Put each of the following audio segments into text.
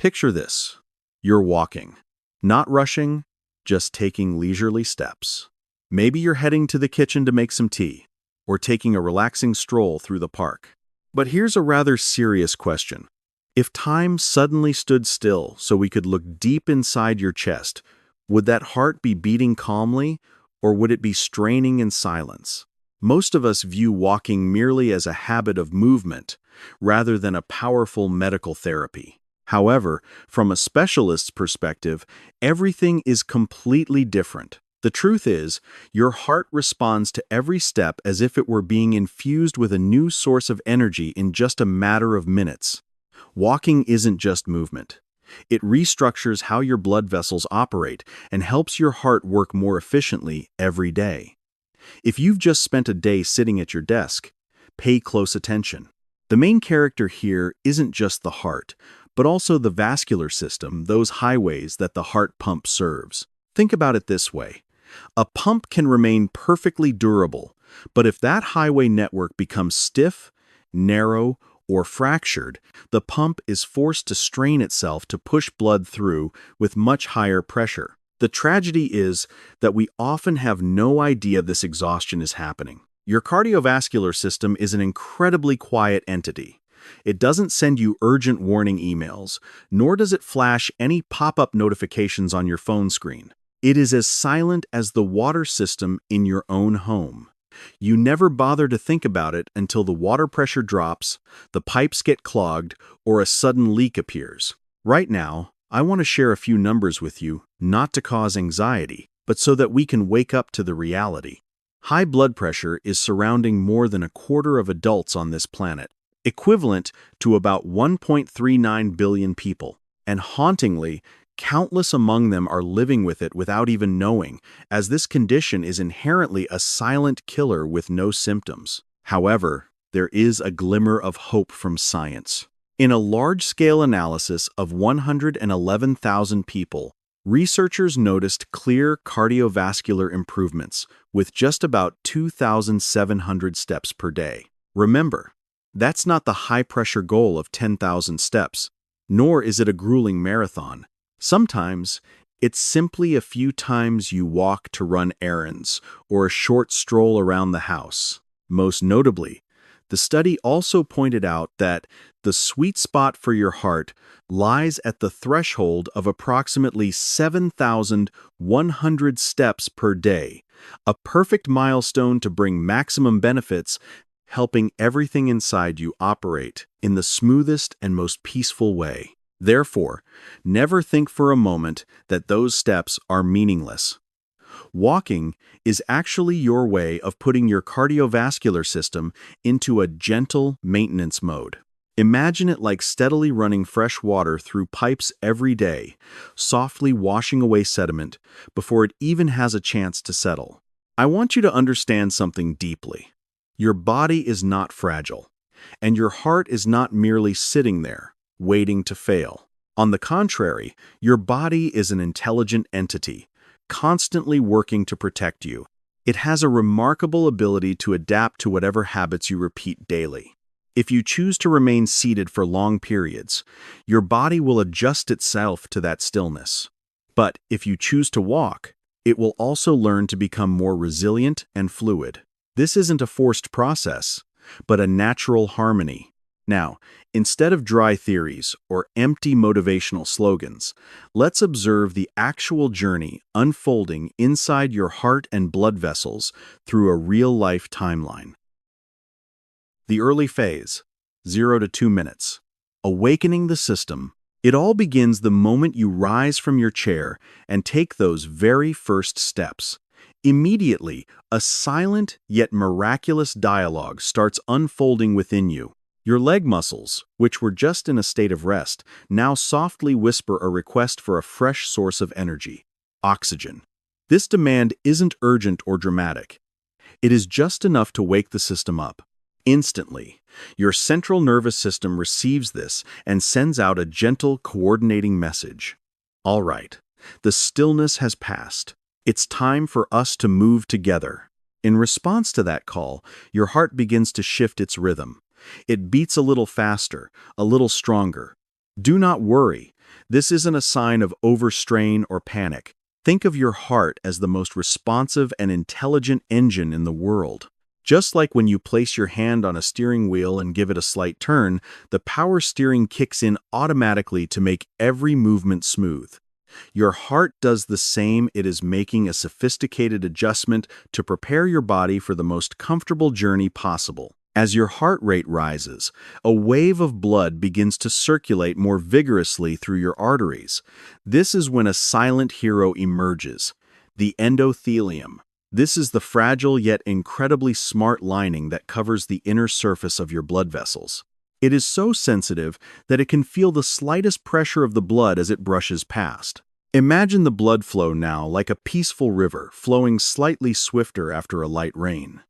Picture this. You're walking. Not rushing, just taking leisurely steps. Maybe you're heading to the kitchen to make some tea, or taking a relaxing stroll through the park. But here's a rather serious question. If time suddenly stood still so we could look deep inside your chest, would that heart be beating calmly, or would it be straining in silence? Most of us view walking merely as a habit of movement, rather than a powerful medical therapy. However, from a specialist's perspective, everything is completely different. The truth is, your heart responds to every step as if it were being infused with a new source of energy in just a matter of minutes. Walking isn't just movement. It restructures how your blood vessels operate and helps your heart work more efficiently every day. If you've just spent a day sitting at your desk, pay close attention. The main character here isn't just the heart, but also the vascular system, those highways that the heart pump serves. Think about it this way. A pump can remain perfectly durable, but if that highway network becomes stiff, narrow, or fractured, the pump is forced to strain itself to push blood through with much higher pressure. The tragedy is that we often have no idea this exhaustion is happening. Your cardiovascular system is an incredibly quiet entity. It doesn't send you urgent warning emails, nor does it flash any pop-up notifications on your phone screen. It is as silent as the water system in your own home. You never bother to think about it until the water pressure drops, the pipes get clogged, or a sudden leak appears. Right now, I want to share a few numbers with you, not to cause anxiety, but so that we can wake up to the reality. High blood pressure is surrounding more than a quarter of adults on this planet, equivalent to about 1.39 billion people, and hauntingly, countless among them are living with it without even knowing, as this condition is inherently a silent killer with no symptoms. However, there is a glimmer of hope from science. In a large-scale analysis of 111,000 people, researchers noticed clear cardiovascular improvements with just about 2,700 steps per day. Remember, that's not the high-pressure goal of 10,000 steps, nor is it a grueling marathon. Sometimes, it's simply a few times you walk to run errands or a short stroll around the house. Most notably, the study also pointed out that the sweet spot for your heart lies at the threshold of approximately 7,100 steps per day, a perfect milestone to bring maximum benefits, helping everything inside you operate in the smoothest and most peaceful way. Therefore, never think for a moment that those steps are meaningless. Walking is actually your way of putting your cardiovascular system into a gentle maintenance mode. Imagine it like steadily running fresh water through pipes every day, softly washing away sediment before it even has a chance to settle. I want you to understand something deeply. Your body is not fragile, and your heart is not merely sitting there, waiting to fail. On the contrary, your body is an intelligent entity, constantly working to protect you. It has a remarkable ability to adapt to whatever habits you repeat daily. If you choose to remain seated for long periods, your body will adjust itself to that stillness. But if you choose to walk, it will also learn to become more resilient and fluid. This isn't a forced process, but a natural harmony. Now, instead of dry theories or empty motivational slogans, let's observe the actual journey unfolding inside your heart and blood vessels through a real-life timeline. The early phase, 0 to 2 minutes. Awakening the system. It all begins the moment you rise from your chair and take those very first steps. Immediately, a silent yet miraculous dialogue starts unfolding within you. Your leg muscles, which were just in a state of rest, now softly whisper a request for a fresh source of energy: oxygen. This demand isn't urgent or dramatic. It is just enough to wake the system up. Instantly, your central nervous system receives this and sends out a gentle, coordinating message. All right, the stillness has passed. It's time for us to move together. In response to that call, your heart begins to shift its rhythm. It beats a little faster, a little stronger. Do not worry. This isn't a sign of overstrain or panic. Think of your heart as the most responsive and intelligent engine in the world. Just like when you place your hand on a steering wheel and give it a slight turn, the power steering kicks in automatically to make every movement smooth. Your heart does the same. It is making a sophisticated adjustment to prepare your body for the most comfortable journey possible. As your heart rate rises, a wave of blood begins to circulate more vigorously through your arteries. This is when a silent hero emerges, the endothelium. This is the fragile yet incredibly smart lining that covers the inner surface of your blood vessels. It is so sensitive that it can feel the slightest pressure of the blood as it brushes past. Imagine the blood flow now like a peaceful river flowing slightly swifter after a light rain.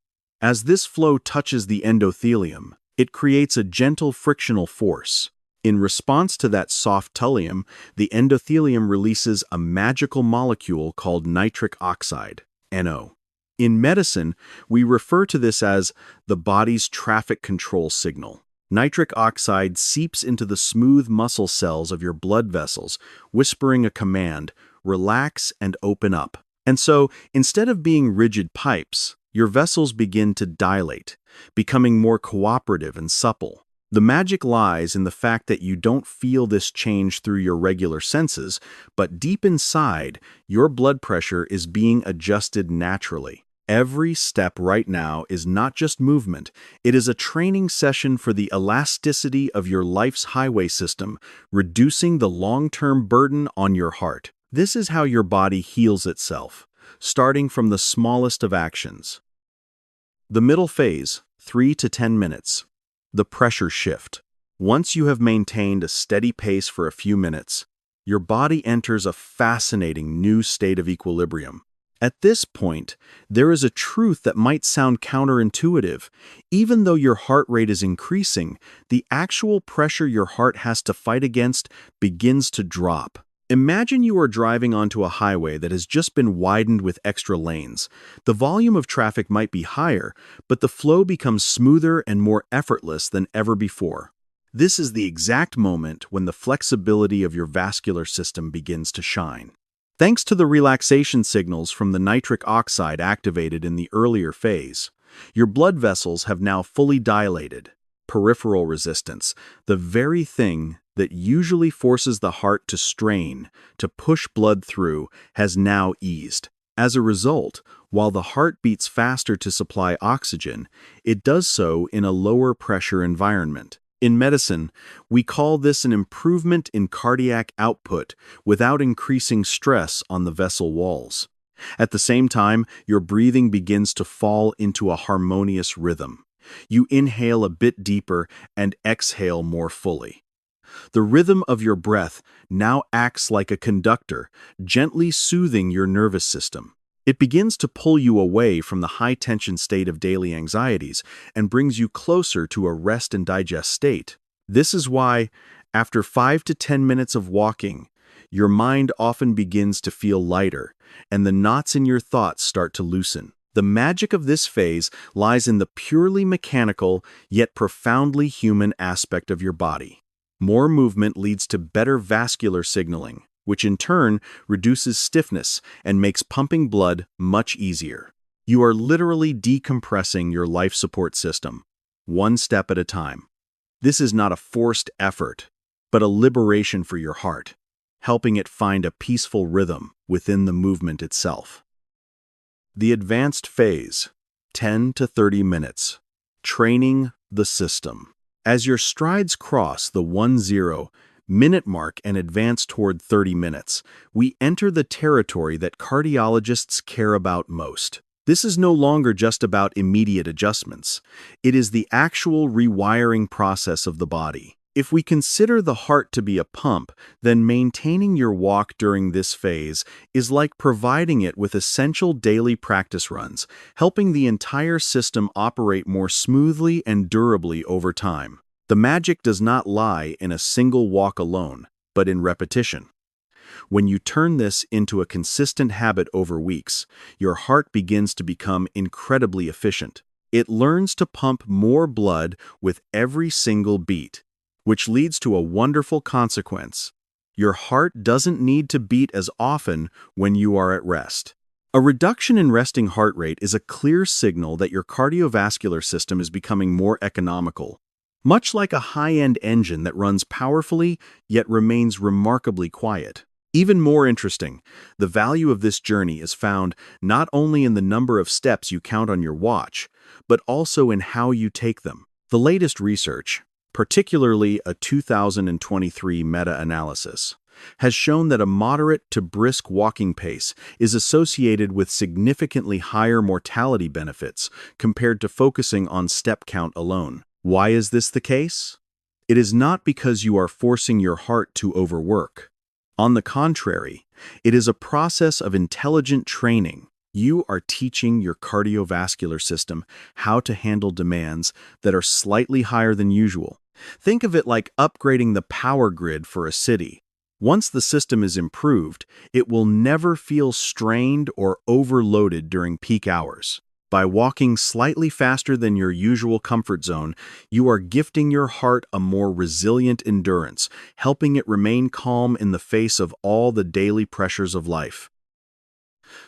As this flow touches the endothelium, it creates a gentle frictional force. In response to that soft tullium, the endothelium releases a magical molecule called nitric oxide, NO. In medicine, we refer to this as the body's traffic control signal. Nitric oxide seeps into the smooth muscle cells of your blood vessels, whispering a command, relax and open up. And so, instead of being rigid pipes, your vessels begin to dilate, becoming more cooperative and supple. The magic lies in the fact that you don't feel this change through your regular senses, but deep inside, your blood pressure is being adjusted naturally. Every step right now is not just movement, it is a training session for the elasticity of your life's highway system, reducing the long-term burden on your heart. This is how your body heals itself, starting from the smallest of actions. The middle phase, 3 to 10 minutes. The pressure shift. Once you have maintained a steady pace for a few minutes, your body enters a fascinating new state of equilibrium. At this point, there is a truth that might sound counterintuitive. Even though your heart rate is increasing, the actual pressure your heart has to fight against begins to drop. Imagine you are driving onto a highway that has just been widened with extra lanes. The volume of traffic might be higher, but the flow becomes smoother and more effortless than ever before. This is the exact moment when the flexibility of your vascular system begins to shine. Thanks to the relaxation signals from the nitric oxide activated in the earlier phase, your blood vessels have now fully dilated. Peripheral resistance, the very thing that usually forces the heart to strain, to push blood through, has now eased. As a result, while the heart beats faster to supply oxygen, it does so in a lower pressure environment. In medicine, we call this an improvement in cardiac output without increasing stress on the vessel walls. At the same time, your breathing begins to fall into a harmonious rhythm. You inhale a bit deeper and exhale more fully. The rhythm of your breath now acts like a conductor, gently soothing your nervous system. It begins to pull you away from the high-tension state of daily anxieties and brings you closer to a rest and digest state. This is why, after 5 to 10 minutes of walking, your mind often begins to feel lighter, and the knots in your thoughts start to loosen. The magic of this phase lies in the purely mechanical, yet profoundly human aspect of your body. More movement leads to better vascular signaling, which in turn reduces stiffness and makes pumping blood much easier. You are literally decompressing your life support system, one step at a time. This is not a forced effort, but a liberation for your heart, helping it find a peaceful rhythm within the movement itself. The advanced phase, 10 to 30 minutes. Training the system. As your strides cross the 1-0-minute mark and advance toward 30 minutes, we enter the territory that cardiologists care about most. This is no longer just about immediate adjustments. It is the actual rewiring process of the body. If we consider the heart to be a pump, then maintaining your walk during this phase is like providing it with essential daily practice runs, helping the entire system operate more smoothly and durably over time. The magic does not lie in a single walk alone, but in repetition. When you turn this into a consistent habit over weeks, your heart begins to become incredibly efficient. It learns to pump more blood with every single beat, which leads to a wonderful consequence. Your heart doesn't need to beat as often when you are at rest. A reduction in resting heart rate is a clear signal that your cardiovascular system is becoming more economical, much like a high-end engine that runs powerfully yet remains remarkably quiet. Even more interesting, the value of this journey is found not only in the number of steps you count on your watch, but also in how you take them. The latest research, particularly a 2023 meta-analysis, has shown that a moderate to brisk walking pace is associated with significantly higher mortality benefits compared to focusing on step count alone. Why is this the case? It is not because you are forcing your heart to overwork. On the contrary, it is a process of intelligent training. You are teaching your cardiovascular system how to handle demands that are slightly higher than usual. Think of it like upgrading the power grid for a city. Once the system is improved, it will never feel strained or overloaded during peak hours. By walking slightly faster than your usual comfort zone, you are gifting your heart a more resilient endurance, helping it remain calm in the face of all the daily pressures of life.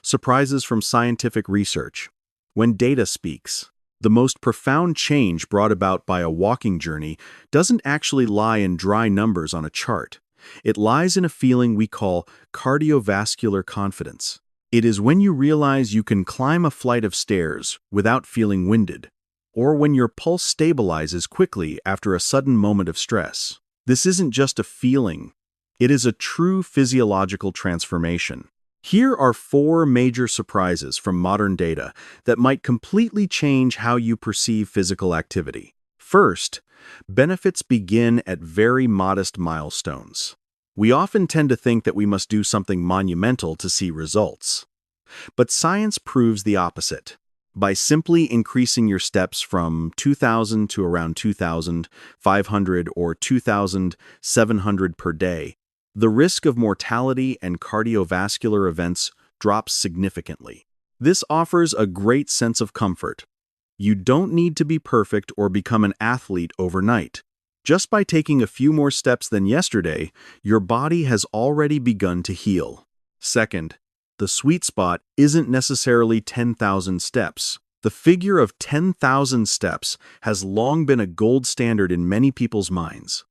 Surprises from scientific research. When data speaks, the most profound change brought about by a walking journey doesn't actually lie in dry numbers on a chart. It lies in a feeling we call cardiovascular confidence. It is when you realize you can climb a flight of stairs without feeling winded, or when your pulse stabilizes quickly after a sudden moment of stress. This isn't just a feeling, it is a true physiological transformation. Here are 4 major surprises from modern data that might completely change how you perceive physical activity. First, benefits begin at very modest milestones. We often tend to think that we must do something monumental to see results. But science proves the opposite. By simply increasing your steps from 2,000 to around 2,500 or 2,700 per day, the risk of mortality and cardiovascular events drops significantly. This offers a great sense of comfort. You don't need to be perfect or become an athlete overnight. Just by taking a few more steps than yesterday, your body has already begun to heal. Second, the sweet spot isn't necessarily 10,000 steps. The figure of 10,000 steps has long been a gold standard in many people's minds.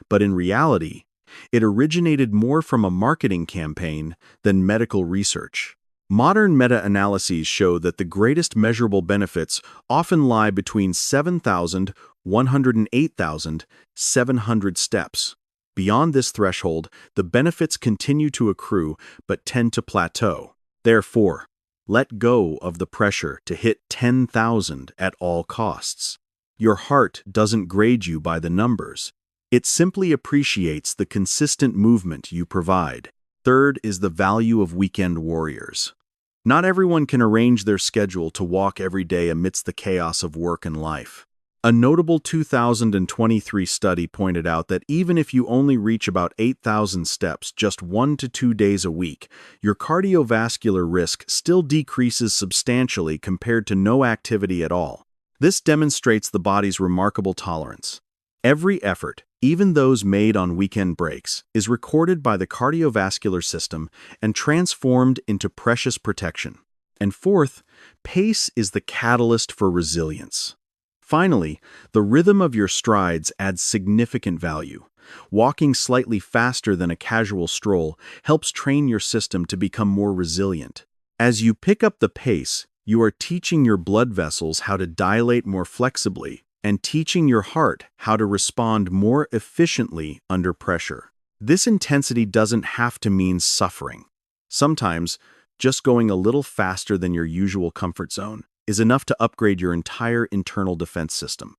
But in reality, it originated more from a marketing campaign than medical research. Modern meta-analyses show that the greatest measurable benefits often lie between 7,100 and 8,700 steps. Beyond this threshold, the benefits continue to accrue but tend to plateau. Therefore, let go of the pressure to hit 10,000 at all costs. Your heart doesn't grade you by the numbers. It simply appreciates the consistent movement you provide. Third is the value of weekend warriors. Not everyone can arrange their schedule to walk every day amidst the chaos of work and life. A notable 2023 study pointed out that even if you only reach about 8,000 steps just 1 to 2 days a week, your cardiovascular risk still decreases substantially compared to no activity at all. This demonstrates the body's remarkable tolerance. Every effort, even those made on weekend breaks, is recorded by the cardiovascular system and transformed into precious protection. And fourth, pace is the catalyst for resilience. Finally, the rhythm of your strides adds significant value. Walking slightly faster than a casual stroll helps train your system to become more resilient. As you pick up the pace, you are teaching your blood vessels how to dilate more flexibly and teaching your heart how to respond more efficiently under pressure. This intensity doesn't have to mean suffering. Sometimes, just going a little faster than your usual comfort zone is enough to upgrade your entire internal defense system.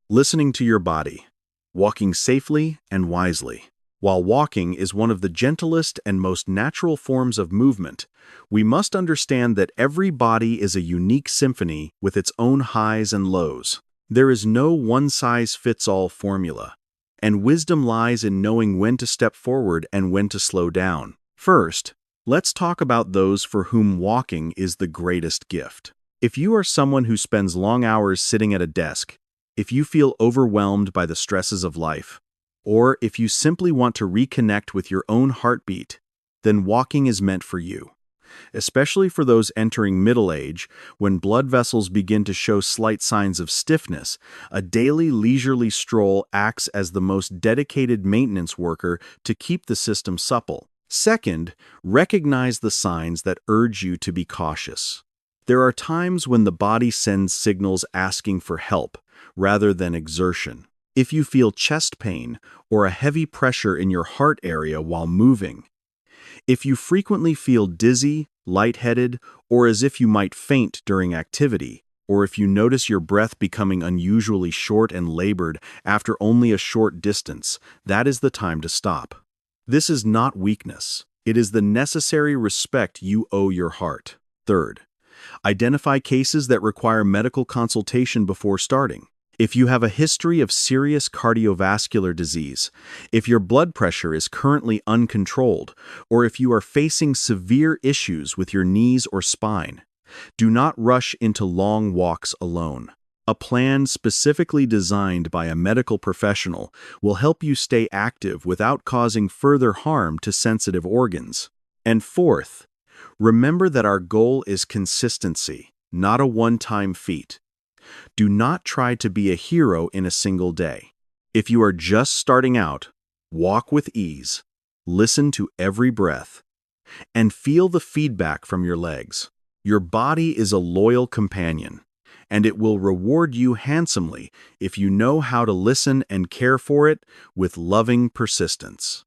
Listening to your body, walking safely and wisely. While walking is one of the gentlest and most natural forms of movement, we must understand that every body is a unique symphony with its own highs and lows. There is no one-size-fits-all formula, and wisdom lies in knowing when to step forward and when to slow down. First, let's talk about those for whom walking is the greatest gift. If you are someone who spends long hours sitting at a desk, if you feel overwhelmed by the stresses of life, Or if you simply want to reconnect with your own heartbeat, then walking is meant for you. Especially for those entering middle age, when blood vessels begin to show slight signs of stiffness, a daily leisurely stroll acts as the most dedicated maintenance worker to keep the system supple. Second, recognize the signs that urge you to be cautious. There are times when the body sends signals asking for help, rather than exertion. If you feel chest pain or a heavy pressure in your heart area while moving, if you frequently feel dizzy, lightheaded, or as if you might faint during activity, or if you notice your breath becoming unusually short and labored after only a short distance, that is the time to stop. This is not weakness. It is the necessary respect you owe your heart. Third, identify cases that require medical consultation before starting. If you have a history of serious cardiovascular disease, if your blood pressure is currently uncontrolled, or if you are facing severe issues with your knees or spine, do not rush into long walks alone. A plan specifically designed by a medical professional will help you stay active without causing further harm to sensitive organs. And fourth, remember that our goal is consistency, not a one-time feat. Do not try to be a hero in a single day. If you are just starting out, walk with ease, listen to every breath, and feel the feedback from your legs. Your body is a loyal companion, and it will reward you handsomely if you know how to listen and care for it with loving persistence.